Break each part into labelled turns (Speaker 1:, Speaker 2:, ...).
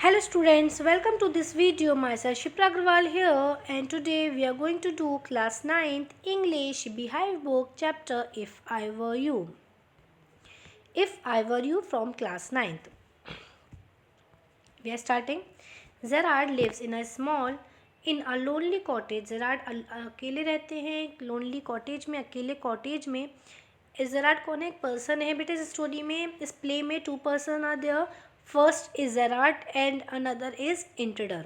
Speaker 1: Hello students, welcome to this video. Myself Shipra Agrawal here, and today we are going to do class 9th English Behive book chapter If I Were You. If I Were You from class 9th. We are starting. Gerard lives in a lonely cottage. Gerard अकेले रहते हैं एक lonely cottage में, अकेले cottage में. Gerard कौन है? एक person है बेटे इस स्टोरी में. इस प्ले में 2 person are there. First is Gerard and another is intruder.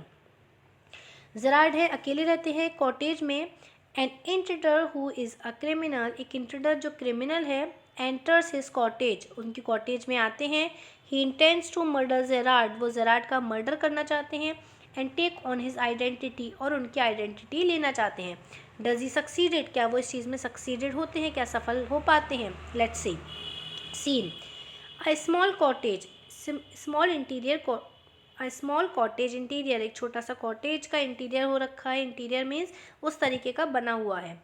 Speaker 1: Gerard है, अकेले रहते हैं कॉटेज में. An intruder who is a criminal, एक इंट्रूडर जो क्रिमिनल है, एंटर्स हिज कॉटेज, उनकी कॉटेज में आते हैं. He intends to murder Gerard, वो जेराड का मर्डर करना चाहते हैं. And take on his identity, और उनकी आइडेंटिटी लेना चाहते हैं. डज ही सक्सीडेड, क्या वो इस चीज़ में सक्सीडेड होते हैं, क्या सफल हो पाते हैं? Let's see. Scene. A small cottage, small cottage interior, एक छोटा सा कॉटेज का इंटीरियर हो रखा है. इंटीरियर मीन्स उस तरीके का बना हुआ है.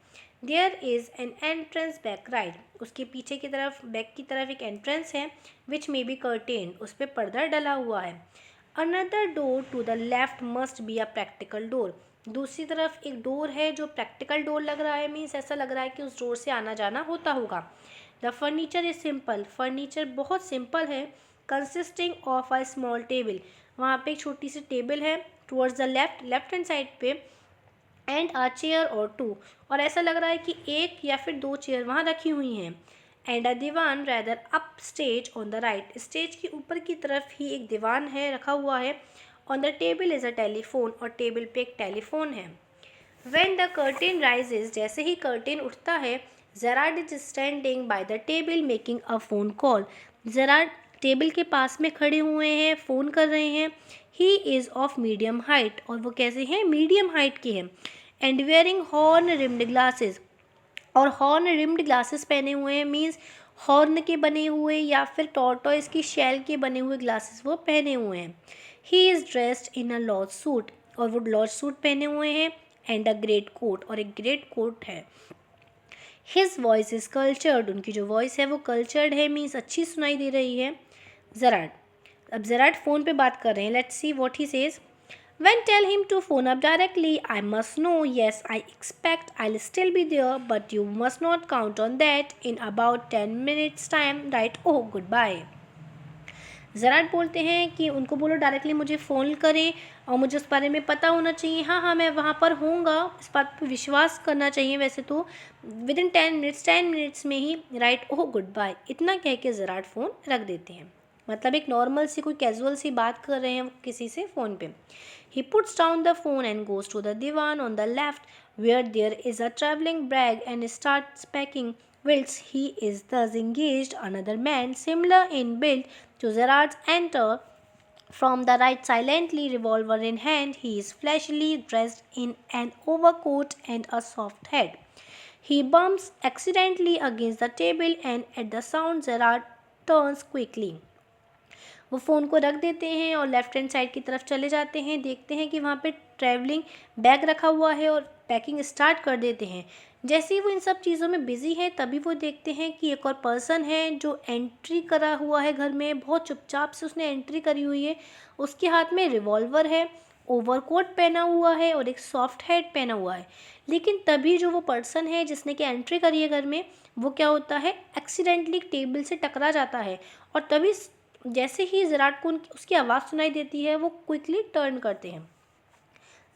Speaker 1: There is an entrance back right, उसके पीछे की तरफ, बैक की तरफ एक एंट्रेंस है. विच मे बी कर्टेन, उस पर पर्दा डला हुआ है. Another door to the left must be a practical door, दूसरी तरफ एक डोर है जो प्रैक्टिकल डोर लग रहा है. मीन्स ऐसा लग रहा है कि उस डोर से आना जाना होता होगा. The furniture is simple, furniture बहुत सिंपल है. Consisting of a small table, वहाँ पे एक छोटी सी टेबल है. Towards the left hand side पे. एंड अ चेयर और 2, और ऐसा लग रहा है कि एक या फिर 2 चेयर वहाँ रखी हुई हैं. And a divan rather up stage on the right, stage के ऊपर की तरफ ही एक दीवान है, रखा हुआ है. On the table is a telephone, और टेबल पे एक टेलीफोन है. When the curtain rises, जैसे ही कर्टेन उठता है, Gerard is standing by the table making a phone call. Gerard table के पास में खड़े हुए हैं, फ़ोन कर रहे हैं. He is of medium height, और वो कैसे हैं? मीडियम हाइट के हैं. And wearing horn rimmed glasses, और हॉर्न रिम्ड ग्लासेस पहने हुए हैं. मीन्स हॉर्न के बने हुए या फिर टॉर्टोइस की शेल के बने हुए ग्लासेस वो पहने हुए हैं. He is dressed in a lounge suit, और वो लॉज सूट पहने हुए हैं. एंड अ ग्रेट कोट, और एक ग्रेट कोट है. हिज वॉइस इज़ कल्चर्ड, उनकी जो वॉइस है वो कल्चर्ड है. मीन्स अच्छी सुनाई दे रही है. ज़राड, अब ज़राड फ़ोन पे बात कर रहे हैं. Let's see what he says. When tell him to phone up directly, I must know. Yes, I expect I'll still be there, but you must not count on that. In about 10 minutes time, right? Oh, goodbye. ज़राट बोलते हैं कि उनको बोलो directly मुझे phone करें, और मुझे उस बारे में पता होना चाहिए. हाँ हाँ, मैं वहाँ पर होऊंगा, इस बात पर विश्वास करना चाहिए. वैसे तो विद इन 10 मिनट्स में ही, राइट? ओह गुड बाय, इतना कह के ज़राट फ़ोन रख देते हैं. मतलब एक नॉर्मल सी, कोई कैजुअल सी बात कर रहे हैं किसी से फ़ोन पे. He puts down the phone and goes to the divan on the left, where there is a traveling bag, and starts packing. Whilst he is thus engaged, another man, similar in build to Gerard's, enter from the right, silently, revolver in hand. He is flashily dressed in an overcoat and a soft hat. He bumps accidentally against the table, and at the sound, Gerard turns quickly. वो phone को रख देते हैं और left hand side की तरफ चले जाते हैं. देखते हैं कि वहाँ पे ट्रैवलिंग बैग रखा हुआ है, और पैकिंग स्टार्ट कर देते हैं. जैसे ही वो इन सब चीज़ों में बिज़ी है, तभी वो देखते हैं कि एक और पर्सन है जो एंट्री करा हुआ है घर में. बहुत चुपचाप से उसने एंट्री करी हुई है. उसके हाथ में रिवॉल्वर है, ओवरकोट पहना हुआ है, और एक सॉफ्ट हैट पहना हुआ है. लेकिन तभी जो वो पर्सन है जिसने कि एंट्री करी है घर में, वो क्या होता है, एक्सीडेंटली टेबल से टकरा जाता है. और तभी जैसे ही ज़राट को उसकी आवाज़ सुनाई देती है, वो क्विकली टर्न करते हैं.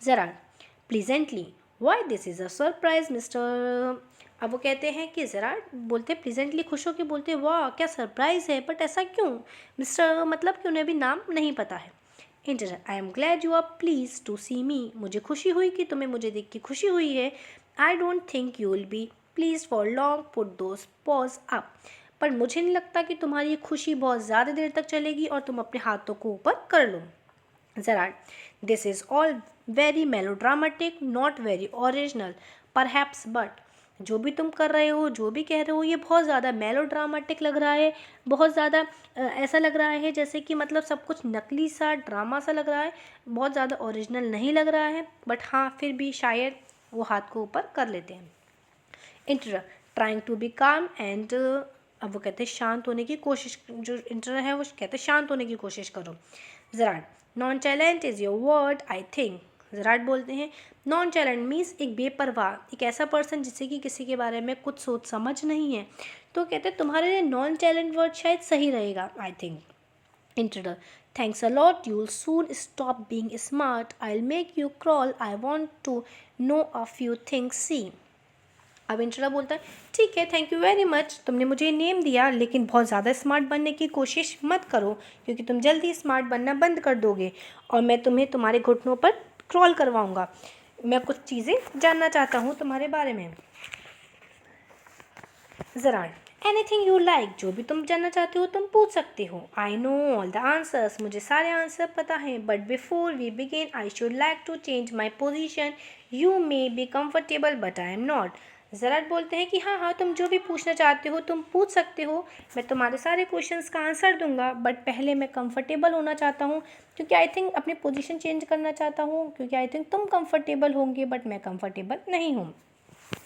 Speaker 1: Gerrard pleasantly, why this is a surprise mister. अब वो कहते हैं कि ज़राट बोलते हैं प्लीजेंटली, खुश होकर बोलते हैं, वाह क्या सरप्राइज़ है, बट ऐसा क्यों मिस्टर, मतलब कि उन्हें अभी नाम नहीं पता है. Intruder, I am glad you are please to see me, मुझे खुशी हुई कि तुम्हें मुझे देख के खुशी हुई है. आई don't think you will be please for long, put those pause up, पर मुझे नहीं लगता कि तुम्हारी खुशी बहुत ज़्यादा देर तक चलेगी, और तुम अपने हाथों को ऊपर कर लो. Gerrard, this is all very melodramatic, not very original perhaps, but जो भी तुम कर रहे हो, जो भी कह रहे हो, ये बहुत ज़्यादा मेलोड्रामेटिक लग रहा है. बहुत ज़्यादा ऐसा लग रहा है जैसे कि मतलब सब कुछ नकली सा, ड्रामा सा लग रहा है. बहुत ज़्यादा ओरिजिनल नहीं लग रहा है, बट हाँ फिर भी शायद वो हाथ को ऊपर कर लेते हैं. इंटर, ट्राइंग टू बी काम एंड अब वो कहते हैं शांत होने की कोशिश, जो इंटरर है वो कहते हैं शांत होने की कोशिश करो। Gerrard, nonchalant is your word I think. Gerrard बोलते हैं नॉन चैलेंट मीन्स एक बेपरवाह, एक ऐसा पर्सन जिससे कि किसी के बारे में कुछ सोच समझ नहीं है। तो कहते हैं तुम्हारे लिए नॉन चैलेंट वर्ड शायद सही रहेगा I think. Intruder, thanks a lot, you'll soon stop being smart, I'll make you crawl, I want to know a few things, see। अब इंटरर बोलता है ठीक है, थैंक यू वेरी मच, तुमने मुझे नेम दिया, लेकिन बहुत ज़्यादा स्मार्ट बनने की कोशिश मत करो, क्योंकि तुम जल्दी स्मार्ट बनना बंद कर दोगे और मैं तुम्हें तुम्हारे घुटनों पर क्रॉल करवाऊंगा। मैं कुछ चीज़ें जानना चाहता हूँ तुम्हारे बारे में। ज़रा, एनीथिंग यू लाइक, जो भी तुम जानना चाहते हो तुम पूछ सकते हो। I know all the answers, मुझे सारे आंसर पता हैं, but before we begin I should like to change my position, you may be comfortable but I am not. Gerrard बोलते हैं कि हाँ हाँ, तुम जो भी पूछना चाहते हो तुम पूछ सकते हो, मैं तुम्हारे सारे क्वेश्चंस का आंसर दूंगा, बट पहले मैं कंफर्टेबल होना चाहता हूँ, क्योंकि आई थिंक अपनी पोजीशन चेंज करना चाहता हूँ, क्योंकि आई थिंक तुम कंफर्टेबल होंगे बट मैं कंफर्टेबल नहीं हूँ।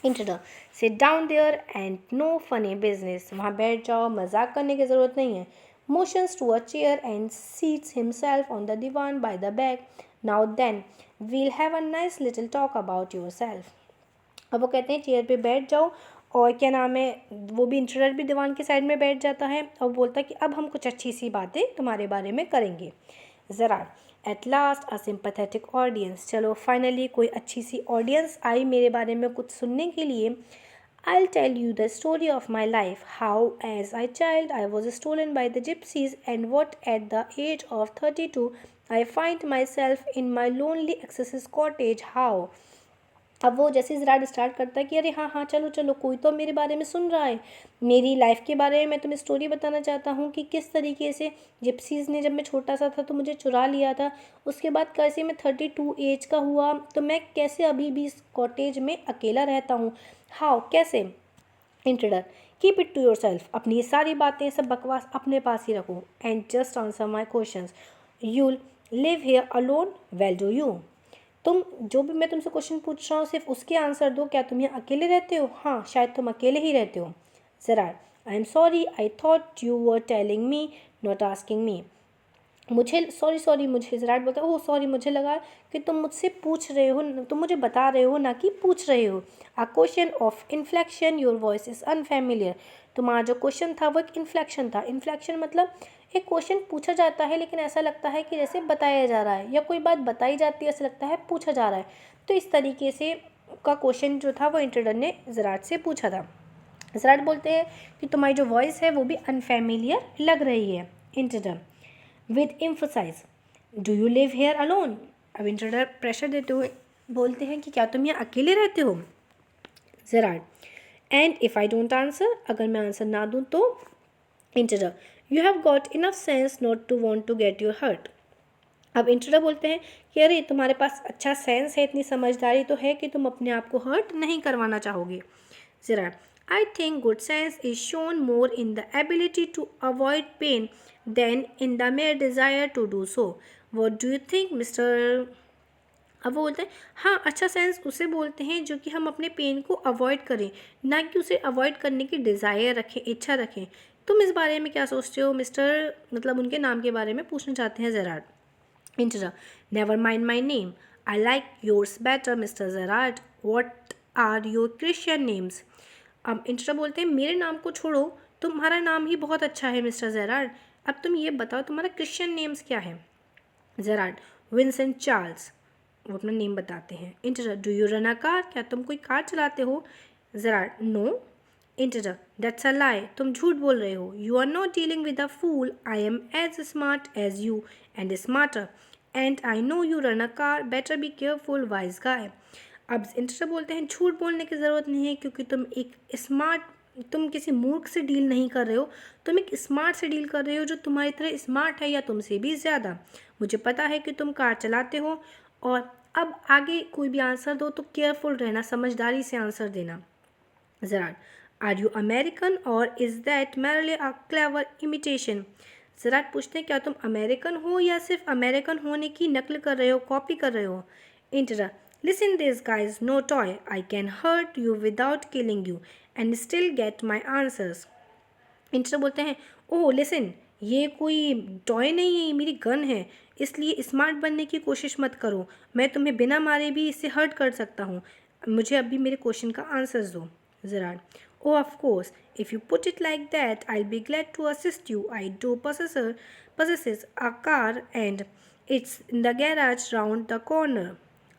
Speaker 1: Intruder, sit down there and no funny business, वहाँ बैठ जाओ, मजाक करने की ज़रूरत नहीं है। Motions to a chair and seats himself on the divan by the back, now then we'll have a nice little talk about yourself. अब वो कहते हैं चेयर पे बैठ जाओ, और क्या नाम है, वो भी इंटरडर भी दीवान के साइड में बैठ जाता है और बोलता है कि अब हम कुछ अच्छी सी बातें तुम्हारे बारे में करेंगे। ज़रा, at last a sympathetic audience, चलो फाइनली कोई अच्छी सी ऑडियंस आई मेरे बारे में कुछ सुनने के लिए। I'll tell you the story of my life, how as a child I was stolen by the gypsies and what at the age of 32 I find myself in my lonely accesses cottage, how। अब वो जैसे ज़राट start करता है कि अरे हाँ हाँ चलो चलो, कोई तो मेरे बारे में सुन रहा है, मेरी लाइफ के बारे में मैं तुम्हें स्टोरी बताना चाहता हूँ कि किस तरीके से जिप्सीज़ ने जब मैं छोटा सा था तो मुझे चुरा लिया था, उसके बाद कैसे मैं 32 एज का हुआ तो मैं कैसे अभी भी इस कॉटेज में अकेला रहता हूँ, हाउ कैसे। Intruder, keep it to yourself, अपनी ये सारी बातें सब बकवास अपने पास ही रखो, and just answer my question. You'll live here alone, well do you, तुम जो भी मैं तुमसे क्वेश्चन पूछ रहा हूँ सिर्फ उसके आंसर दो, क्या तुम यहाँ अकेले रहते हो, हाँ शायद तुम अकेले ही रहते हो। ज़रा, I am sorry, I thought you were telling me not asking me, मुझे सॉरी सॉरी, मुझे ज़राट बोलता है ओह सॉरी, मुझे लगा कि तुम मुझसे पूछ रहे हो, तुम मुझे बता रहे हो ना कि पूछ रहे हो। A question of inflection, your voice is unfamiliar, तुम्हारा जो क्वेश्चन था वो एक इन्फ्लेक्शन था। इन्फ्लेक्शन मतलब एक क्वेश्चन पूछा जाता है लेकिन ऐसा लगता है कि जैसे बताया जा रहा है, या कोई बात बताई जाती है ऐसा लगता है पूछा जा रहा है, तो इस तरीके से का क्वेश्चन जो था वो इंटरडर ने ज़राट से पूछा था। ज़राट बोलते हैं कि तुम्हारी जो वॉइस है वो भी अनफेमिलियर लग रही है। Intruder, with emphasize, do you live here alone, अब इंटरडर प्रेशर देते हुए बोलते हैं कि क्या तुम यहाँ अकेले रहते हो। Gerrard, and if I don't answer, अगर मैं आंसर ना दूँ तो। Intruder, you have got enough sense not to want to get your hurt, अब इंटरडर बोलते हैं कि अरे तुम्हारे पास अच्छा सेंस है, इतनी समझदारी तो है कि तुम अपने आप को हर्ट नहीं करवाना चाहोगे। ज़रा, I think good sense is shown more in the ability to avoid pain than in the mere desire to do so, what do you think mister. अब वो बोलते हैं हाँ, अच्छा सेंस उसे बोलते हैं जो कि हम अपने पेन को अवॉइड करें, ना कि उसे अवॉइड करने की डिज़ायर रखें, इच्छा रखें। तुम इस बारे में क्या सोचते हो मिस्टर, मतलब उनके नाम के बारे में पूछना चाहते हैं Gerrard. Intruder, never mind my name, I like yours better mister Gerrard, what are your Christian names. अब इंटरडर बोलते हैं मेरे नाम को छोड़ो, तुम्हारा नाम ही बहुत अच्छा है मिस्टर ज़राट, अब तुम ये बताओ तुम्हारा क्रिश्चियन नेम्स क्या है। ज़राट, विंसेंट चार्ल्स, वो अपना नेम बताते हैं। Intruder, do you run a car, क्या तुम कोई कार चलाते हो। ज़राट, नो। इंटरडर, दैट्स अ लाई, तुम झूठ बोल रहे हो। You are not dealing with a fool, I am as smart as you and smarter, and I know you run a car, better be careful wise guy. अब intruder बोलते हैं झूठ बोलने की ज़रूरत नहीं है, क्योंकि तुम किसी मूर्ख से डील नहीं कर रहे हो, तुम एक स्मार्ट से डील कर रहे हो जो तुम्हारी तरह स्मार्ट है या तुमसे भी ज़्यादा। मुझे पता है कि तुम कार चलाते हो, और अब आगे कोई भी आंसर दो तो केयरफुल रहना, समझदारी से आंसर देना। ज़राट, आर यू अमेरिकन और is that merely a clever imitation. Gerrard पूछते हैं क्या तुम अमेरिकन हो या सिर्फ अमेरिकन होने की नकल कर रहे हो, कॉपी कर रहे हो। Intruder, listen this guy's no toy, I can hurt you without killing you and still get my answers. Intruder बोलते हैं, ओह लिसन, ये कोई टॉय नहीं है, ये मेरी गन है, इसलिए स्मार्ट बनने की कोशिश मत करो, मैं तुम्हें बिना मारे भी इससे हर्ट कर सकता हूँ, मुझे अभी मेरे क्वेश्चन का आंसर्स दो। Gerrard, oh of course, if you put it like that I be glad to assist you, I do possesses a car and it's in the garage round the corner।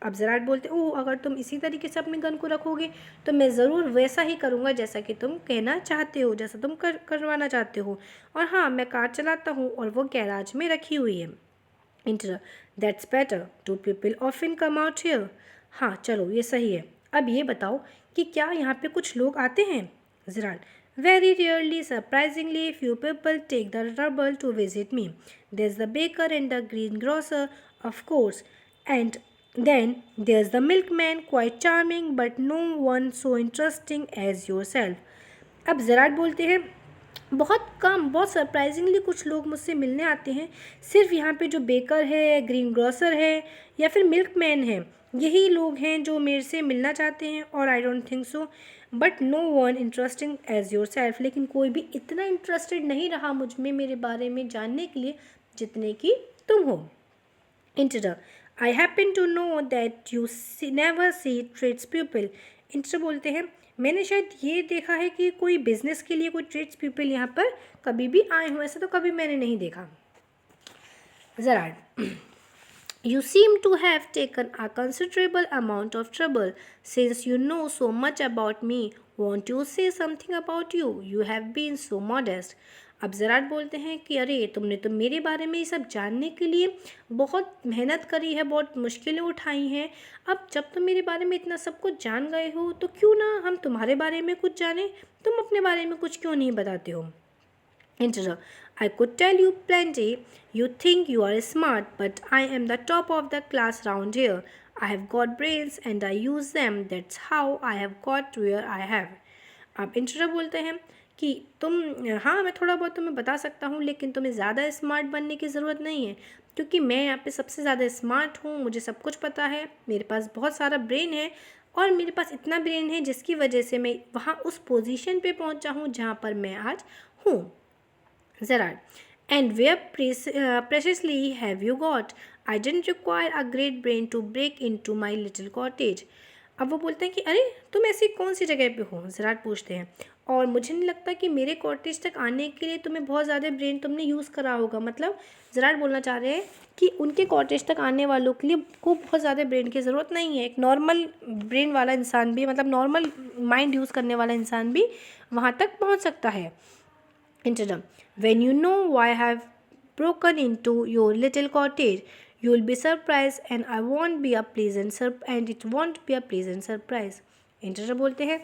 Speaker 1: अब ज़राट बोलते, ओह अगर तुम इसी तरीके से अपनी गन को रखोगे तो मैं ज़रूर वैसा ही करूँगा जैसा कि तुम कहना चाहते हो, जैसा तुम करवाना चाहते हो, और हाँ मैं कार चलाता हूँ और वो गैराज में रखी हुई है। Intruder, that's better, too people often come out here. हाँ चलो ये सही है, अब ये बताओ कि क्या यहाँ पे कुछ लोग आते हैं? ज़राट, very rarely, surprisingly few people take the trouble to visit me. There's the baker and the greengrocer, of course, and then there's the milkman, quite charming, but no one so interesting as yourself। अब ज़राट बोलते हैं, बहुत कम, बहुत surprisingly कुछ लोग मुझसे मिलने आते हैं, सिर्फ यहाँ पे जो बेकर है, ग्रीन ग्रोसर है या फिर मिल्कमैन है, यही लोग हैं जो मेरे से मिलना चाहते हैं, और I don't think so but no one interesting as yourself, लेकिन कोई भी इतना इंटरेस्टेड नहीं रहा मुझ में, मेरे बारे में जानने के लिए जितने कि तुम हो। Intruder, I happen to know that you never see trades people. Intruder बोलते हैं, मैंने शायद ये देखा है कि कोई बिजनेस के लिए कोई ट्रेड्स पीपल यहाँ पर कभी भी आए हों, ऐसा तो कभी मैंने नहीं देखा। ज़राट, you seem to have taken a considerable amount of trouble since you know so much about me. Won't you say something about you? You have been so modest। अब ज़राट बोलते हैं कि अरे तुमने तो मेरे बारे में ये सब जानने के लिए बहुत मेहनत करी है, बहुत मुश्किलें उठाई हैं, अब जब तुम मेरे बारे में इतना सब कुछ जान गए हो तो क्यों ना हम तुम्हारे बारे में कुछ जानें, तुम अपने बारे में कुछ क्यों नहीं बताते हो? Interrupt. I could tell you plenty. You think you are smart, but I am the top of the class round here. I have got brains and I use them. That's how I have got where I have। अब interrupt बोलते हैं कि तुम, हाँ मैं थोड़ा बहुत तुम्हें बता सकता हूँ, लेकिन तुम्हें ज़्यादा स्मार्ट बनने की ज़रूरत नहीं है, क्योंकि मैं यहाँ पे सबसे ज़्यादा स्मार्ट हूँ, मुझे सब कुछ पता है, मेरे पास बहुत सारा ब्रेन है, और मेरे पास इतना ब्रेन है जिसकी वजह से मैं वहाँ उस पोजीशन पे पहुँचा हूँ जहाँ पर मैं आज हूँ। Zerad, and where preciously have you got? I didn't require a great brain to break into my little cottage। अब वो बोलते हैं कि अरे तुम ऐसी कौन सी जगह पे हो? ज़राट पूछते हैं, और मुझे नहीं लगता कि मेरे कॉटेज तक आने के लिए तुम्हें बहुत ज़्यादा ब्रेन तुमने यूज़ करा होगा। मतलब ज़राट बोलना चाह रहे हैं कि उनके कॉटेज तक आने वालों के लिए को बहुत ज़्यादा ब्रेन की ज़रूरत नहीं है, एक नॉर्मल ब्रेन वाला इंसान भी, मतलब नॉर्मल माइंड यूज़ करने वाला इंसान भी वहाँ तक पहुँच सकता है। Interim. When you know why I have broken into your little cottage, you will be surprised and I won't be a pleasant and it won't be a pleasant surprise। Interrupt बोलते हैं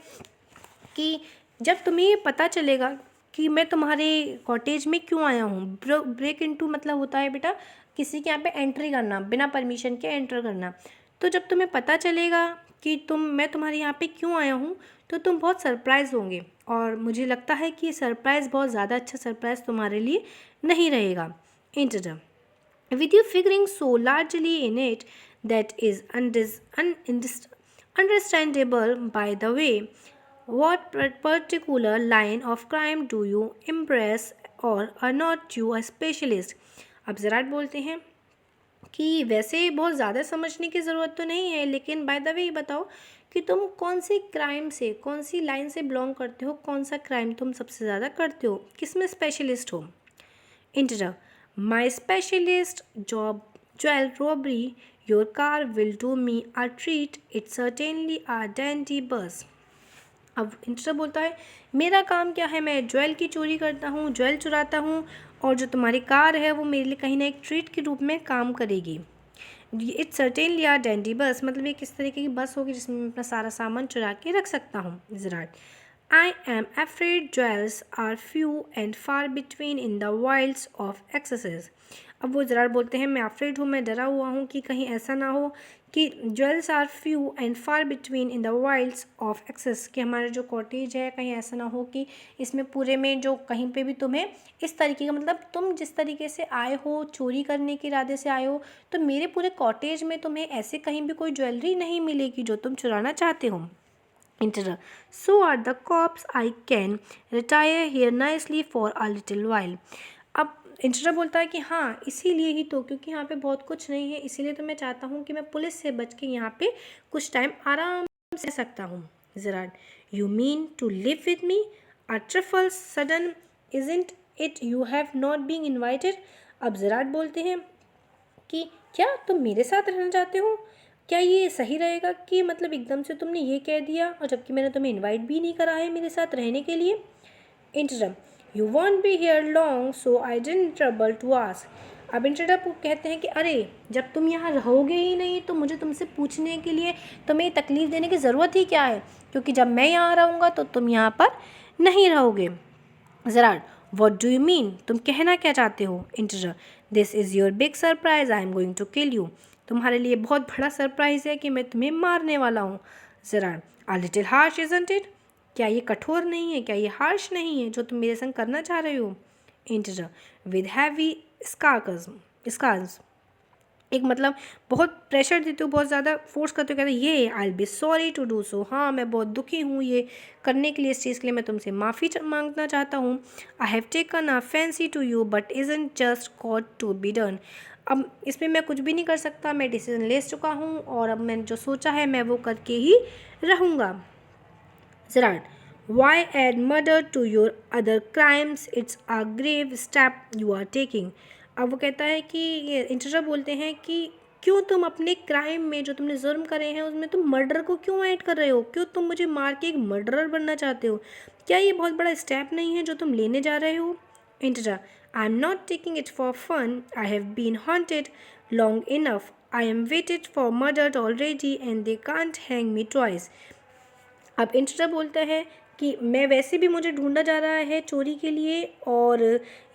Speaker 1: कि जब तुम्हें ये पता चलेगा कि मैं तुम्हारे कॉटेज में क्यों आया हूँ, ब्रेक इनटू मतलब होता है बेटा किसी के यहाँ पे एंट्री करना, बिना परमिशन के एंटर करना, तो जब तुम्हें पता चलेगा कि मैं तुम्हारे यहाँ पे क्यों आया हूँ तो तुम बहुत सरप्राइज़ होंगे, और मुझे लगता है कि ये सरप्राइज़ बहुत ज़्यादा अच्छा सरप्राइज़ तुम्हारे लिए नहीं रहेगा। Interim, with you figuring so largely in it, that is understandable। By the way, what particular line of crime do you embrace, or are not you a specialist? अब ज़राट बोलते हैं कि वैसे बहुत ज़्यादा समझने की ज़रूरत तो नहीं है, लेकिन बाय द वे ये बताओ कि तुम कौन सी क्राइम से, कौन सी लाइन से बिलोंग करते हो, कौन सा क्राइम तुम सबसे ज़्यादा करते हो, किस में स्पेशलिस्ट हो? Inter, my specialist job jewel robbery, your car will do me a treat, it's certainly a dandy बस। अब इंटर बोलता है, मेरा काम क्या है, मैं ज्वेल की चोरी करता हूँ, ज्वेल चुराता हूँ, और जो तुम्हारी कार है वो मेरे लिए कहीं ना एक ट्रीट के रूप में काम करेगी। इट्स सर्टेनली आ डैंडी बस, मतलब ये किस तरीके की बस होगी जिसमें मैं अपना सारा सामान चुरा के रख सकता हूँ। Gerrard, I am afraid jewels are few and far between in the wilds of excesses. अब वो ज़राट बोलते हैं, मैं अफ्रेड हूँ, मैं डरा हुआ हूँ कि कहीं ऐसा ना हो कि jewels are few and far between in the wilds of Essex, कि हमारा जो कॉटेज है कहीं ऐसा ना हो कि इसमें पूरे में जो कहीं पे भी तुम्हें इस तरीके का, मतलब तुम जिस तरीके से आए हो चोरी करने के इरादे से आए हो, तो मेरे पूरे कॉटेज में तुम्हें ऐसे कहीं भी कोई ज्वेलरी नहीं मिलेगी जो तुम चुराना चाहते हो। Integer. So are the cops. I can retire here nicely for a little while. अब इंटरर बोलता है कि हाँ इसीलिए ही तो, क्योंकि यहाँ पे बहुत कुछ नहीं है, इसीलिए तो मैं चाहता हूँ कि मैं पुलिस से बच के यहाँ पे कुछ टाइम आराम से रह सकता हूँ. ज़राड. You mean to live with me? A trifle sudden, isn't it? You have not been invited. अब ज़राड बोलते हैं कि क्या तुम मेरे साथ रहना चाहते हो? क्या ये सही रहेगा कि मतलब एकदम से तुमने ये कह दिया और जबकि मैंने तुम्हें इनवाइट भी नहीं करा है मेरे साथ रहने के लिए. Intruder. You won't be here long so I didn't trouble to ask. अब इंटरम कहते हैं कि अरे जब तुम यहाँ रहोगे ही नहीं तो मुझे तुमसे पूछने के लिए तुम्हें तकलीफ़ देने की ज़रूरत ही क्या है, क्योंकि जब मैं यहाँ रहूँगा तो तुम यहाँ पर नहीं रहोगे. Gerrard. What do you mean? तुम कहना क्या चाहते हो? Intruder. This is your big surprise. I am going to kill you. तुम्हारे लिए बहुत बड़ा सरप्राइज़ है कि मैं तुम्हें मारने वाला हूँ. Gerrard. A little harsh isn't it? क्या ये कठोर नहीं है, क्या ये हार्श नहीं है जो तुम मेरे संग करना चाह रहे हो? इंटरर. With heavy scars. एक मतलब बहुत प्रेशर देते हो, बहुत ज़्यादा फोर्स करते हो, कहते हो ये I will be sorry to do so. हाँ मैं बहुत दुखी हूँ ये करने के लिए, इस चीज़ के लिए मैं तुमसे माफ़ी मांगना चाहता हूँ. I have taken a fancy to you but isn't just got to be done. अब इसमें मैं कुछ भी नहीं कर सकता, मैं डिसीजन ले चुका हूँ और अब मैंने जो सोचा है मैं वो करके ही रहूँगा. ज़राड. Why add murder to your other crimes? It's a grave step you are taking. अब वो कहता है कि ये इंटरर बोलते हैं कि क्यों तुम अपने क्राइम में जो तुमने जुर्म करे हैं उसमें तुम मर्डर को क्यों ऐड कर रहे हो? क्यों तुम मुझे मार के एक मर्डरर बनना चाहते हो? क्या ये बहुत बड़ा स्टेप नहीं है जो तुम लेने जा रहे हो? Intruder. I am not taking it for fun. I have been haunted long enough. I am wanted for murder already and they can't hang me twice. अब इंटरर बोलता है कि मैं वैसे भी मुझे ढूंढा जा रहा है चोरी के लिए और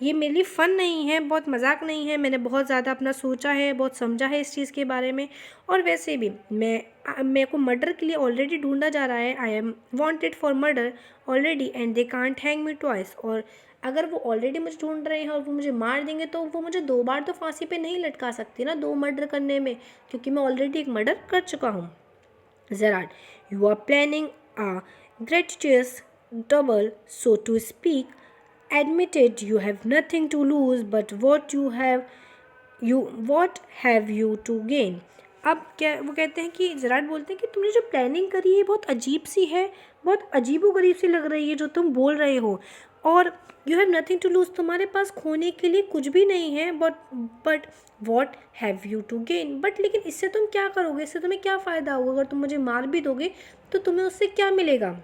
Speaker 1: ये मेरे लिए फ़न नहीं है, बहुत मजाक नहीं है. मैंने बहुत ज़्यादा अपना सोचा है, बहुत समझा है इस चीज़ के बारे में, और वैसे भी मेरे को मर्डर के लिए ऑलरेडी ढूंढा जा रहा है. I am wanted for murder already and they can't hang me twice. और अगर वो ऑलरेडी मुझे ढूंढ रहे हैं और वो मुझे मार देंगे तो वो मुझे 2 बार तो फांसी पे नहीं लटका सकती ना, 2 मर्डर करने में, क्योंकि मैं ऑलरेडी एक मर्डर कर चुका हूँ. Zerad. You are planning a gratuitous double, so to speak. Admitted you have nothing to lose, but what have you to gain? अब क्या वो कहते हैं कि ज़राड बोलते हैं कि तुमने जो प्लानिंग करी है बहुत अजीब सी है, बहुत अजीबोगरीब सी लग रही है जो तुम बोल रहे हो, और you have nothing to lose, तुम्हारे पास खोने के लिए कुछ भी नहीं है. But what have you to gain? But लेकिन इससे तुम क्या करोगे, इससे तुम्हें क्या फ़ायदा होगा? अगर तुम मुझे मार भी दोगे तो तुम्हें उससे क्या मिलेगा?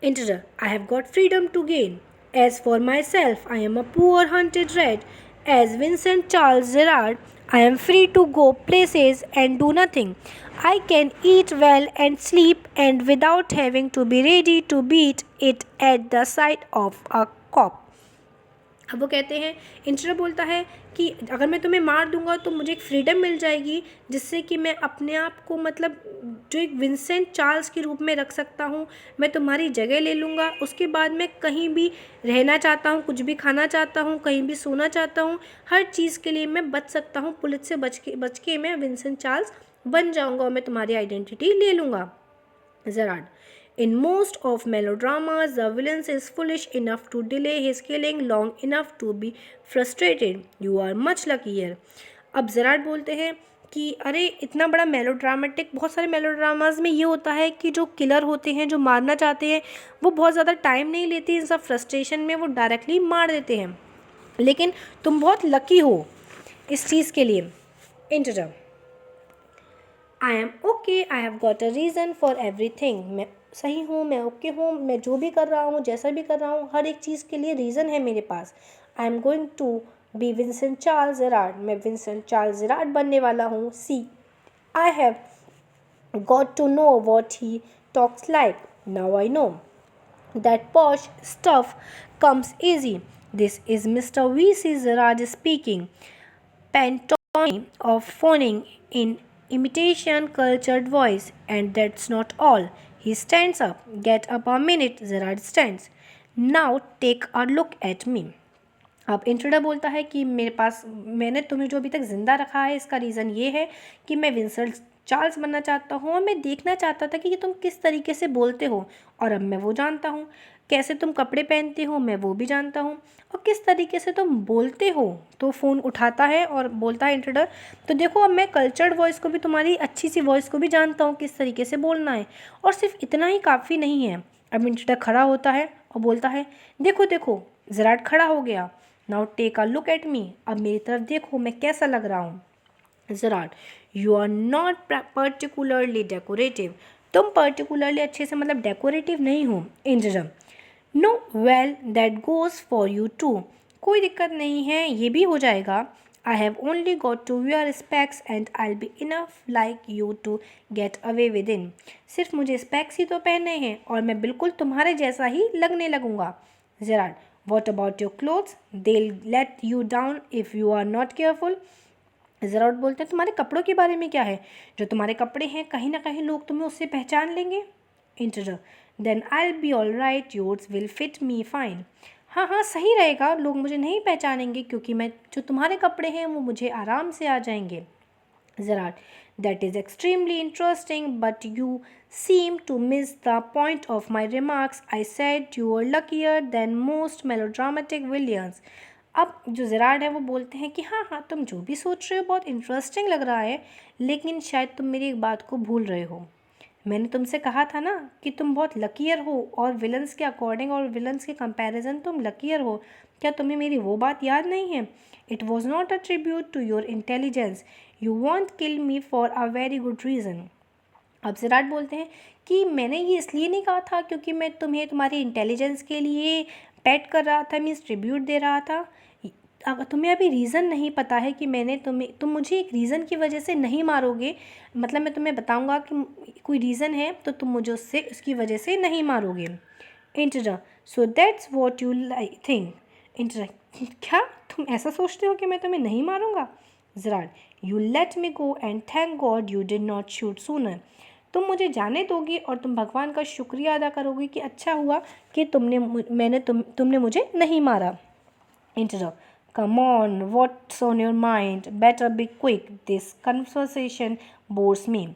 Speaker 1: Intruder. I have got freedom to gain. As for myself, I am a poor hunted rat. As Vincent Charles Gerard, I am free to go places and do nothing. I can eat well and sleep and without having to be ready to beat it at the sight of a cop. अब वो कहते हैं, इंटरर बोलता है कि अगर मैं तुम्हें मार दूंगा तो मुझे एक फ्रीडम मिल जाएगी जिससे कि मैं अपने आप को मतलब जो एक विंसेंट चार्ल्स के रूप में रख सकता हूँ. मैं तुम्हारी जगह ले लूँगा, उसके बाद मैं कहीं भी रहना चाहता हूँ, कुछ भी खाना चाहता हूँ, कहीं भी सोना चाहता हूँ, हर चीज़ के लिए मैं बच सकता हूँ. पुलिस से बच के मैं विंसेंट चार्ल्स बन जाऊँगा और मैं तुम्हारी आइडेंटिटी ले लूँगा. ज़राड. In most of melodramas, the villain is foolish enough to delay his killing long enough to be frustrated. You are much luckier. अब ज़राड बोलते हैं कि अरे इतना बड़ा मेलोड्रामेटिक, बहुत सारे मेलोड्रामाज में ये होता है कि जो किलर होते हैं, जो मारना चाहते हैं, वो बहुत ज़्यादा टाइम नहीं लेते, इन सब फ्रस्ट्रेशन में वो डायरेक्टली मार देते हैं. लेकिन तुम बहुत लकी हो इस चीज़ के लिए. Interim. I am okay. I have got a reason for everything. मैं सही हूँ, मैं ओके हूँ, मैं जो भी कर रहा हूँ, जैसा भी कर रहा हूँ, हर एक चीज़ के लिए रीज़न है मेरे पास. I am going to be Vincent Charles Gerrard. मैं विंसेंट चार्ल्स जेरार्ड बनने वाला हूँ. See I have got to know what he talks like. Now I know that posh stuff comes easy. This is mister V C Gerrard speaking. Pantomime of phoning in imitation cultured voice, and that's not all. He stands up. Get up a minute, Gerard stands. Now take a look at me. अब intruder बोलता है कि मेरे पास मैंने तुम्हें जो अभी तक ज़िंदा रखा है इसका रीज़न ये है कि मैं विंसेंट चार्ल्स बनना चाहता हूँ और मैं देखना चाहता था कि तुम किस तरीके से बोलते हो, और अब मैं वो जानता हूँ। कैसे तुम कपड़े पहनते हो मैं वो भी जानता हूँ, और किस तरीके से तुम बोलते हो। तो फ़ोन उठाता है और बोलता है इंट्रूडर, तो देखो अब मैं कल्चर्ड वॉइस को भी, तुम्हारी अच्छी सी वॉइस को भी जानता हूँ किस तरीके से बोलना है, और सिर्फ इतना ही काफ़ी नहीं है। अब इंट्रूडर खड़ा होता है और बोलता है, देखो देखो, जेराड खड़ा हो गया। Now take a look at me, अब मेरी तरफ देखो मैं कैसा लग रहा हूँ। Gerard, you are not particularly decorative, तुम पर्टिकुलरली अच्छे से मतलब डेकोरेटिव नहीं हो। Intruder, no well that goes for you too, कोई दिक्कत नहीं है, ये भी हो जाएगा। I have only got to wear specs and I be enough like you to get away with in, सिर्फ मुझे स्पेक्स ही तो पहनने हैं और मैं बिल्कुल तुम्हारे जैसा ही लगने लगूंगा। Gerrard, what about your clothes, they let you down if you are not careful. Gerrard बोलते हैं, तुम्हारे कपड़ों के बारे में क्या है, जो तुम्हारे कपड़े हैं कहीं ना कहीं लोग तुम्हें उससे पहचान लेंगे। Intruder, then I be all right, yours will fit me fine, हाँ हाँ सही रहेगा, लोग मुझे नहीं पहचानेंगे क्योंकि मैं जो तुम्हारे कपड़े हैं वो मुझे आराम से आ जाएंगे। Gerrard, that is extremely interesting, but you seem to miss the point of my remarks. I said you were luckier than most melodramatic villains. अब जो जेराड है वो बोलते हैं कि हाँ हाँ तुम जो भी सोच रहे हो बहुत इंटरेस्टिंग लग रहा है, लेकिन शायद तुम मेरी एक बात को भूल रहे हो। मैंने तुमसे कहा था ना कि तुम बहुत लकीयर हो, और विलन्स के अकॉर्डिंग और विलन्स के कंपैरिजन तुम लकीयर हो। क्या तुम्हें मेरी वो बात याद नहीं है? It was not a tribute to your intelligence, you won't kill me for a very good reason. अब जेराड बोलते हैं कि मैंने ये इसलिए नहीं कहा था क्योंकि मैं तुम्हें तुम्हारी इंटेलिजेंस के लिए पैट कर रहा था, मीन्स ट्रिब्यूट दे रहा था। अगर तुम्हें अभी रीज़न नहीं पता है कि मैंने तुम मुझे एक रीज़न की वजह से नहीं मारोगे, मतलब मैं तुम्हें बताऊंगा कि कोई रीज़न है तो तुम मुझे उसकी वजह से नहीं मारोगे। Intruder, so that's what you like think. Intruder, क्या तुम ऐसा सोचते हो कि मैं तुम्हें नहीं मारूंगा? Gerrard, you let me go and thank God you did not shoot sooner, तुम मुझे जाने दोगी और तुम भगवान का शुक्रिया अदा करोगी कि अच्छा हुआ कि तुमने मुझे नहीं मारा। Interrupt. Come on, what's on your mind? Better be quick. This conversation bores me.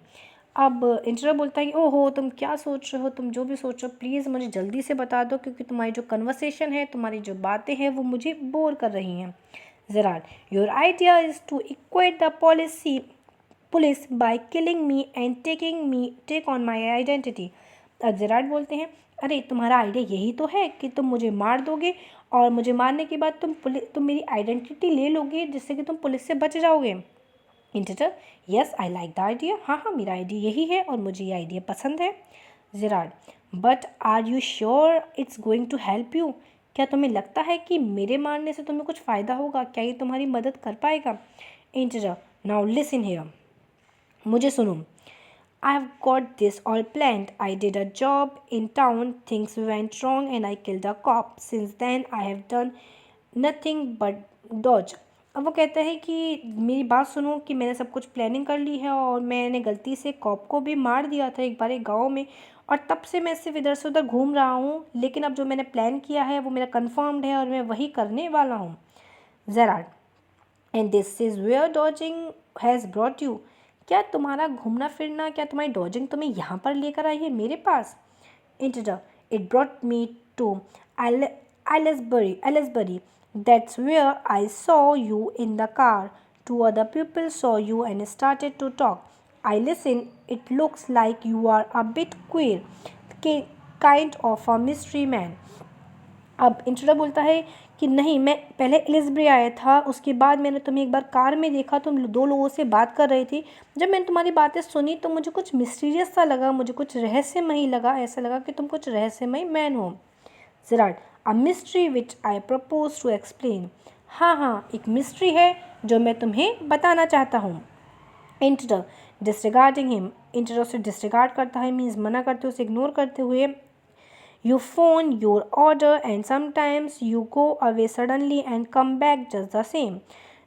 Speaker 1: अब इंटरव्यू बोलता है कि ओहो तुम क्या सोच रहे हो, तुम जो भी सोच रहे हो प्लीज़ मुझे जल्दी से बता दो क्योंकि तुम्हारी जो कन्वर्सेशन है, तुम्हारी जो बातें हैं वो मुझे बोर कर रही हैं। Gerard, your idea is to equate the police by killing me and take on my identity. अब जेराड बोलते हैं, अरे तुम्हारा आइडिया यही तो है कि तुम मुझे मार दोगे और मुझे मारने के बाद तुम मेरी आइडेंटिटी ले लोगे जिससे कि तुम पुलिस से बच जाओगे। Intruder, yes I like the idea, हाँ हाँ मेरा आइडिया यही है और मुझे ये आइडिया पसंद है। Gerard, but are you sure it's going to help you, क्या तुम्हें लगता है कि मेरे मारने से तुम्हें कुछ फ़ायदा होगा, क्या ये तुम्हारी मदद कर पाएगा? इंटरर, नाउ लिसन हियर, मुझे सुनो। I've got this all planned. I did a job in town, things went wrong, and I killed a cop. Since then, I have done nothing but dodge. अब वो कहता है कि मेरी बात सुनो कि मैंने सब कुछ प्लानिंग कर ली है और मैंने गलती से कॉप को भी मार दिया था एक बार एक गाँव में, और तब से मैं सिर्फ इधर से उधर घूम रहा हूँ, लेकिन अब जो मैंने प्लान किया है वो मेरा कन्फर्म्ड है और मैं वही करने वाला हूँ। Gerard, and this is where dodging has brought you, क्या तुम्हारा घूमना फिरना, क्या तुम्हारी डॉजिंग तुम्हें यहाँ पर लेकर आई है मेरे पास? Intruder, it brought me to Aylesbury, that's where I saw you in the car, two other people saw you and started to talk, I listen, it looks like you are a bit queer, kind of a mystery man. अब intruder बोलता है कि नहीं, मैं पहले एलिसब्री आया था, उसके बाद मैंने तुम्हें एक बार कार में देखा, तुम दो लोगों से बात कर रही थी। जब मैंने तुम्हारी बातें सुनी तो मुझे कुछ मिस्टीरियस सा लगा, मुझे कुछ रहस्यमयी लगा, ऐसा लगा कि तुम कुछ रहस्यमयी मैन हो। Gerard, a mystery which I propose to explain, हाँ हाँ एक मिस्ट्री है जो मैं तुम्हें बताना चाहता हूँ। इंट्रोडर, डिसरिगार्डिंग हिम, इंट्रोडर से डिसरिगार्ड करता है, मीन्स मना करते हुए, उसे इग्नोर करते हुए। You phone your order and sometimes you go away suddenly and come back just the same.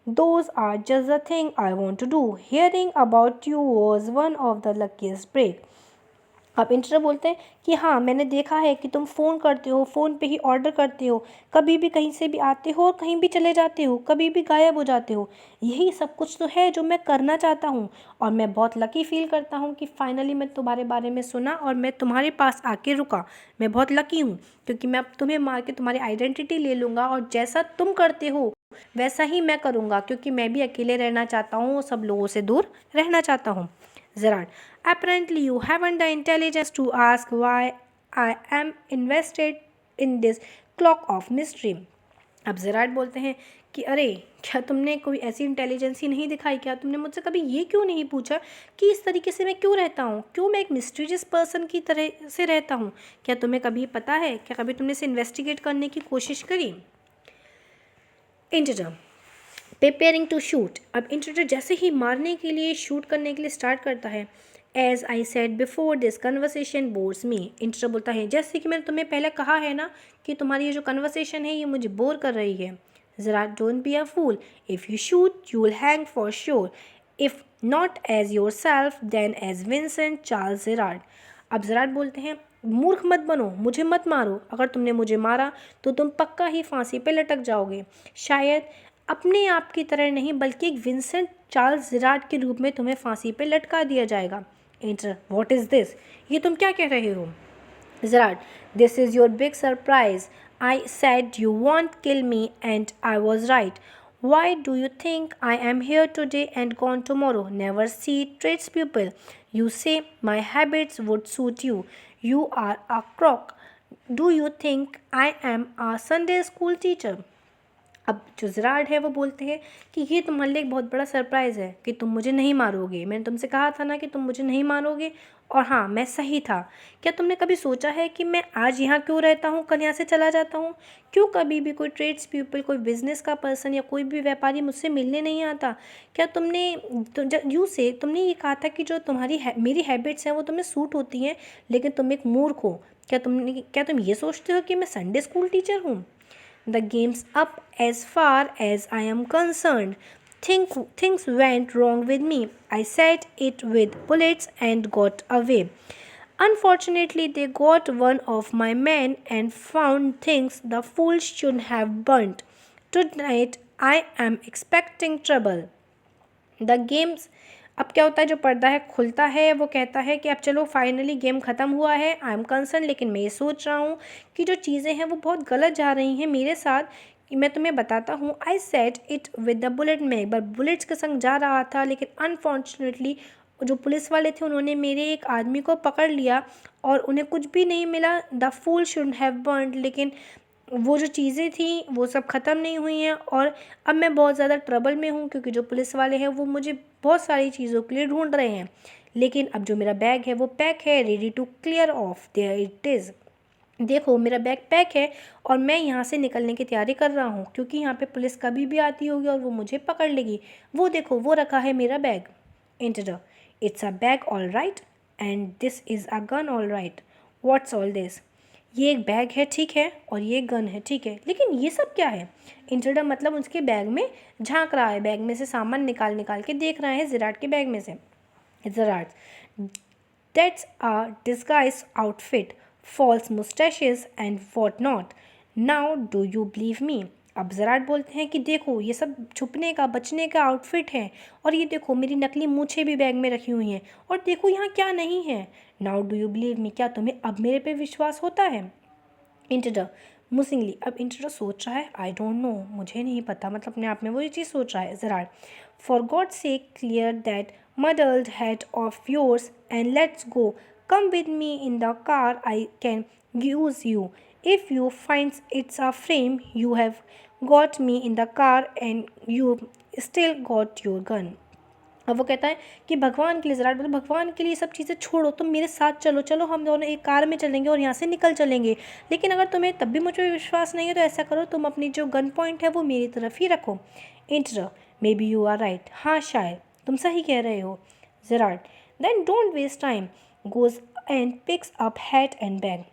Speaker 1: Those are just the thing I want to do. Hearing about you was one of the luckiest break. अब interview बोलते हैं कि हाँ मैंने देखा है कि तुम फ़ोन करते हो, फ़ोन पे ही ऑर्डर करते हो, कभी भी कहीं से भी आते हो और कहीं भी चले जाते हो, कभी भी गायब हो जाते हो। यही सब कुछ तो है जो मैं करना चाहता हूँ और मैं बहुत लकी फ़ील करता हूँ कि फ़ाइनली मैं तुम्हारे बारे में सुना और मैं तुम्हारे पास आके रुका। मैं बहुत लकी हूँ क्योंकि मैं अब तुम्हें मार के तुम्हारी आइडेंटिटी ले लूँगा और जैसा तुम करते हो वैसा ही मैं करूँगा क्योंकि मैं भी अकेले रहना चाहता हूँ और सब लोगों से दूर रहना चाहता हूँ। Gerard, apparently you haven't the intelligence to ask why I am invested in this clock of mystery. अब ज़राट बोलते हैं कि अरे क्या तुमने कोई ऐसी इंटेलिजेंस ही नहीं दिखाई, क्या तुमने मुझसे कभी ये क्यों नहीं पूछा कि इस तरीके से मैं क्यों रहता हूँ, क्यों मैं एक मिस्टीरियस पर्सन की तरह से रहता हूँ। क्या तुम्हें कभी पता है, क्या कभी तुमने इसे इन्वेस्टिगेट करने की कोशिश करी। Interview preparing to shoot. अब इंटरव्यू जैसे ही मारने के लिए शूट करने के लिए स्टार्ट करता है। As I said before this conversation bores me. Interview बोलता है जैसे कि मैंने तुम्हें पहले कहा है ना कि तुम्हारी ये जो कन्वर्सेशन है ये मुझे बोर कर रही है। ज़रा don't be a fool, if you shoot you will hang for sure, if not as yourself then as Vincent Charles Gerard. अब ज़राट बोलते हैं मूर्ख मत बनो, मुझे मत मारो, अगर तुमने मुझे मारा तो तुम पक्का ही फांसी पे लटक जाओगे, शायद अपने आप की तरह नहीं बल्कि एक विंसेंट चार्ल्स जेरार्ड के रूप में तुम्हें फांसी पे लटका दिया जाएगा। इंटर व्हाट इज़ दिस, ये तुम क्या कह रहे हो। Gerard, this is your big surprise. I said you won't kill me, and I was right. Why do you think I am here today and gone tomorrow? Never see tradespeople. You say my habits would suit you. You are a crook. Do you think I am a Sunday school teacher? अब जो ज़राड है वो बोलते हैं कि ये तुम्हारे लिए एक बहुत बड़ा सरप्राइज़ है कि तुम मुझे नहीं मारोगे, मैंने तुमसे कहा था ना कि तुम मुझे नहीं मारोगे, और हाँ मैं सही था। क्या तुमने कभी सोचा है कि मैं आज यहाँ क्यों रहता हूँ, कल यहाँ से चला जाता हूँ, क्यों कभी भी कोई ट्रेड्स पीपल, कोई बिजनेस का पर्सन या कोई भी व्यापारी मुझसे मिलने नहीं आता। क्या तुमने यूँ से तुमने ये कहा था कि जो तुम्हारी मेरी हैबिट्स हैं वो तुम्हें सूट होती हैं, लेकिन तुम एक मूर्ख हो। क्या तुम ये सोचते हो कि मैं संडे स्कूल टीचर हूँ। The game's up as far as I am concerned. Things went wrong with me. I said it with bullets and got away. Unfortunately, they got one of my men and found things the fools should have burnt. Tonight, I am expecting trouble. The games, अब क्या होता है जो पर्दा है खुलता है, वो कहता है कि अब चलो फाइनली गेम ख़त्म हुआ है, आई एम कंसर्न, लेकिन मैं ये सोच रहा हूँ कि जो चीज़ें हैं वो बहुत गलत जा रही हैं मेरे साथ। कि मैं तुम्हें बताता हूँ, I set it with the bullet, मैं एक बार बुलेट्स के संग जा रहा था, लेकिन अनफॉर्चुनेटली जो पुलिस वाले थे उन्होंने मेरे एक आदमी को पकड़ लिया और उन्हें कुछ भी नहीं मिला। The fool should have burn, लेकिन वो जो चीज़ें थी वो सब ख़त्म नहीं हुई हैं और अब मैं बहुत ज़्यादा ट्रबल में हूँ क्योंकि जो पुलिस वाले हैं वो मुझे बहुत सारी चीज़ों के लिए ढूंढ रहे हैं। लेकिन अब जो मेरा बैग है वो पैक है, ready to clear off, there it is. देखो मेरा बैग पैक है और मैं यहाँ से निकलने की तैयारी कर रहा हूँ क्योंकि यहाँ पे पुलिस कभी भी आती होगी और वो मुझे पकड़ लेगी। वो देखो वो रखा है मेरा bag. Inter it's a bag all right and this is a gun all right, what's all this. ये एक बैग है ठीक है और ये गन है ठीक है, लेकिन ये सब क्या है। इंटरडा मतलब उसके बैग में झांक रहा है, बैग में से सामान निकाल निकाल के देख रहा है ज़राट के बैग में से। Gerrard, that's a disguise outfit, false moustaches and what not, now do you believe me. अब ज़राट बोलते हैं कि देखो ये सब छुपने का बचने का आउटफिट है और ये देखो मेरी नकली मूछें भी बैग में रखी हुई हैं और देखो यहाँ क्या नहीं है। नाउ डू यू बिलीव मी, क्या तुम्हें अब मेरे पे विश्वास होता है। इंटरडा मुसिंगली, अब इंटरडा सोच रहा है आई डोंट नो, मुझे नहीं पता, मतलब अपने आप में वो ये चीज़ सोच रहा है। ज़राट, फॉर गॉड से clear that muddled head of yours and let's go, come with me in the car, I can use you, if you finds it's a frame, you have got me in the car and you still got your gun. अब वो कहता है कि भगवान के लिए, ज़रा बोलो भगवान के लिए सब चीज़ें छोड़ो, तुम मेरे साथ चलो, चलो हम दोनों एक कार में चलेंगे और यहाँ से निकल चलेंगे। लेकिन अगर तुम्हें तब भी मुझ पर विश्वास नहीं है तो ऐसा करो, तुम अपनी जो गन पॉइंट है वो मेरी तरफ ही रखो। Intruder maybe you are right, हाँ शायद तुम सही कह रहे हो। Gerrard, then don't waste time, goes and picks up hat and bag.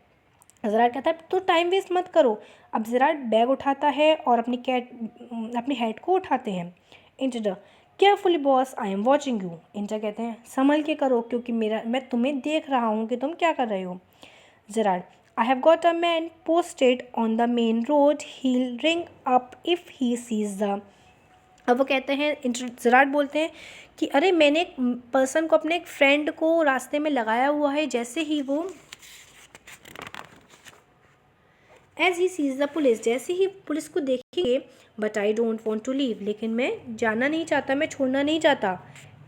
Speaker 1: Gerrard कहता है तो टाइम वेस्ट मत करो। अब ज़राट बैग उठाता है और अपनी हैट को उठाते हैं। Inter, carefully boss, I am watching you. Inter कहते हैं संभल के करो क्योंकि मैं तुम्हें देख रहा हूँ कि तुम क्या कर रहे हो। Gerrard, I have got a man posted on the main road. He'll ring up if he sees the. अब वो कहते हैं, जेराड बोलते हैं कि अरे मैंने एक पर्सन को, अपने एक फ्रेंड को रास्ते में लगाया हुआ है, जैसे ही वो as he sees the police, जैसे ही पुलिस को देखेंगे। But I don't want to leave, लेकिन मैं जाना नहीं चाहता, मैं छोड़ना नहीं चाहता।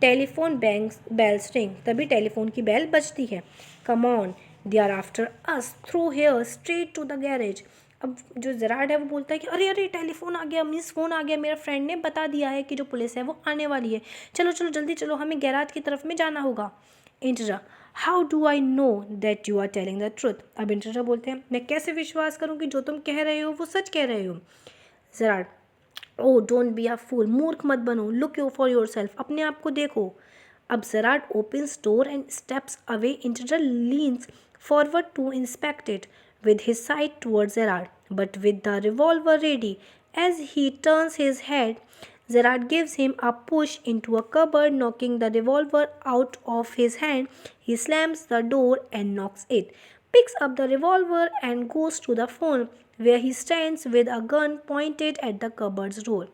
Speaker 1: टेलीफोन बेल्स रिंग, तभी टेलीफोन की बेल बजती है। Come on, they are after us, through here straight to the garage. अब जो जेराड है वो बोलता है कि अरे अरे टेलीफोन आ गया, मिस फ़ोन आ गया, मेरा फ्रेंड ने बता दिया है कि जो पुलिस है वो आने वाली है, चलो चलो जल्दी चलो, हमें गैराज की तरफ में जाना होगा। Intruder, how do I know that you are telling the truth. अब इंटरा बोलते हैं मैं कैसे विश्वास करूँ कि जो तुम कह रहे हो वो सच कह रहे हो। Gerrard, oh don't be a fool, मूर्ख मत बनो, look you for yourself, अपने आप को देखो। अब Gerrard opens door and steps away. Intruder leans forward to inspect it with his side towards Gerard, but with the revolver ready. As he turns his head, Gerard gives him a push into a cupboard, knocking the revolver out of his hand. He slams the door and knocks it, picks up the revolver and goes to the phone, where he stands with a gun pointed at the cupboard's door.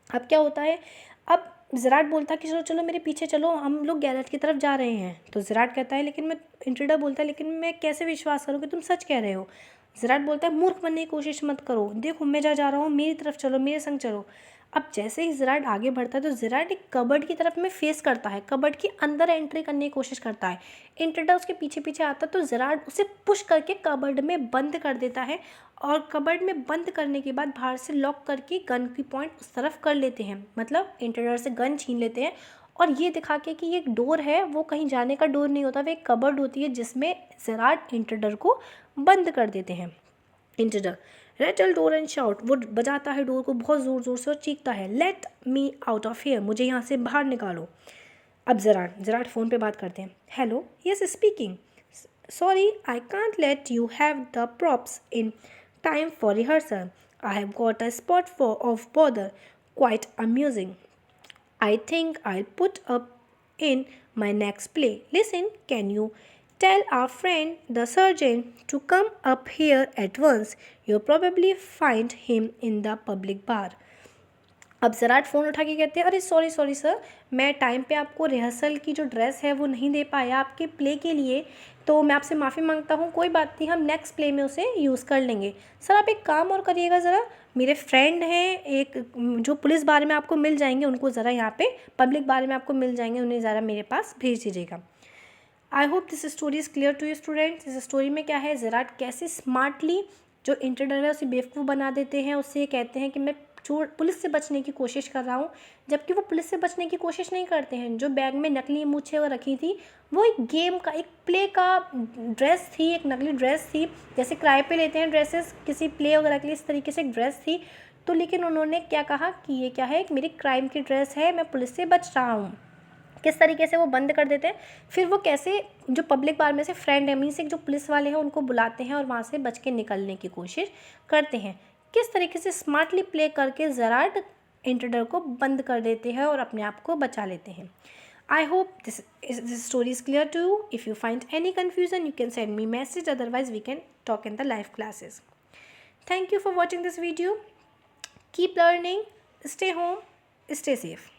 Speaker 1: अब क्या होता है, अब Gerrard बोलता है कि चलो चलो मेरे पीछे चलो, हम लोग गैरेज की तरफ जा रहे हैं। तो जेराड कहता है लेकिन मैं, इंट्रूडर बोलता है लेकिन मैं कैसे विश्वास करूँ कि तुम सच कह रहे हो। जेराड बोलता है मूर्ख बनने की कोशिश मत करो, देखो मैं जा रहा हूँ, मेरी तरफ चलो, मेरे संग चलो। अब जैसे ही जेराड आगे बढ़ता है तो जेराड एक कबर्ड की तरफ में फेस करता है, कबर्ड के अंदर एंट्री करने की कोशिश करता है। इंट्रूडर उसके पीछे पीछे आता है तो जेराड उसे पुश करके कबर्ड में बंद कर देता है, और कबर्ड में बंद करने के बाद बाहर से लॉक करके गन की पॉइंट उस तरफ कर लेते हैं, मतलब इंट्रूडर से गन छीन लेते हैं, और ये दिखा के कि ये एक डोर है, वो कहीं जाने का डोर नहीं होता, वो एक कबर्ड होती है जिसमें जेराड इंट्रूडर को बंद कर देते हैं। Intruder, Ratle door and shout, वो बजाता है डोर को बहुत ज़ोर ज़ोर से और चीखता है, let me out of here, मुझे यहाँ से बाहर निकालो। अब जेराड फ़ोन पे बात करते हैं। Hello, yes speaking, sorry I can't let you have the props in time for rehearsal. I have got a spot of bother, quite amusing. I think I'll put up in my next play. Listen, can you tell our friend the sergeant to come up here at once? You'll probably find him in the public bar. अब Gerrard phone उठा के कहते हैं अरे sorry sorry sir, मैं time पे आपको rehearsal की जो ड्रेस है वो नहीं दे पाया आपके प्ले के लिए, तो मैं आपसे माफ़ी मांगता हूँ, कोई बात नहीं, हम नेक्स्ट प्ले में उसे यूज़ कर लेंगे। सर आप एक काम और करिएगा ज़रा, मेरे फ्रेंड हैं एक जो पुलिस बारे में आपको मिल जाएंगे, उनको ज़रा यहाँ पे पब्लिक बारे में आपको मिल जाएंगे, उन्हें ज़रा मेरे पास भेज दीजिएगा। I hope this story is clear to you students. इस स्टोरी में क्या है, जेराड कैसे स्मार्टली जो इंट्रूडर है उसे बेवकूफ़ बना देते हैं, उससे कहते हैं कि मैं पुलिस से बचने की कोशिश कर रहा हूँ, जबकि वो पुलिस से बचने की कोशिश नहीं करते हैं। जो बैग में नकली मूछें वो रखी थी, वो एक गेम का, एक प्ले का ड्रेस थी, एक नकली ड्रेस थी, जैसे किराए पे लेते हैं ड्रेसेस किसी प्ले वगैरह के लिए, इस तरीके से एक ड्रेस थी। तो लेकिन उन्होंने क्या कहा कि ये क्या है, मेरी क्राइम की ड्रेस है, मैं पुलिस से बच रहा हूँ, किस तरीके से वो बंद कर देते हैं। फिर वो कैसे जो पब्लिक बार में से फ्रेंड है, मीन्स एक जो पुलिस वाले हैं उनको बुलाते हैं और वहाँ से बच के निकलने की कोशिश करते हैं, किस तरीके से स्मार्टली प्ले करके जेराड इंट्रूडर को बंद कर देते हैं और अपने आप को बचा लेते हैं। I hope this story is clear to you. If you find any confusion you can send me message, otherwise we can talk in the live classes. Thank you for watching this video. Keep learning, stay home, stay safe.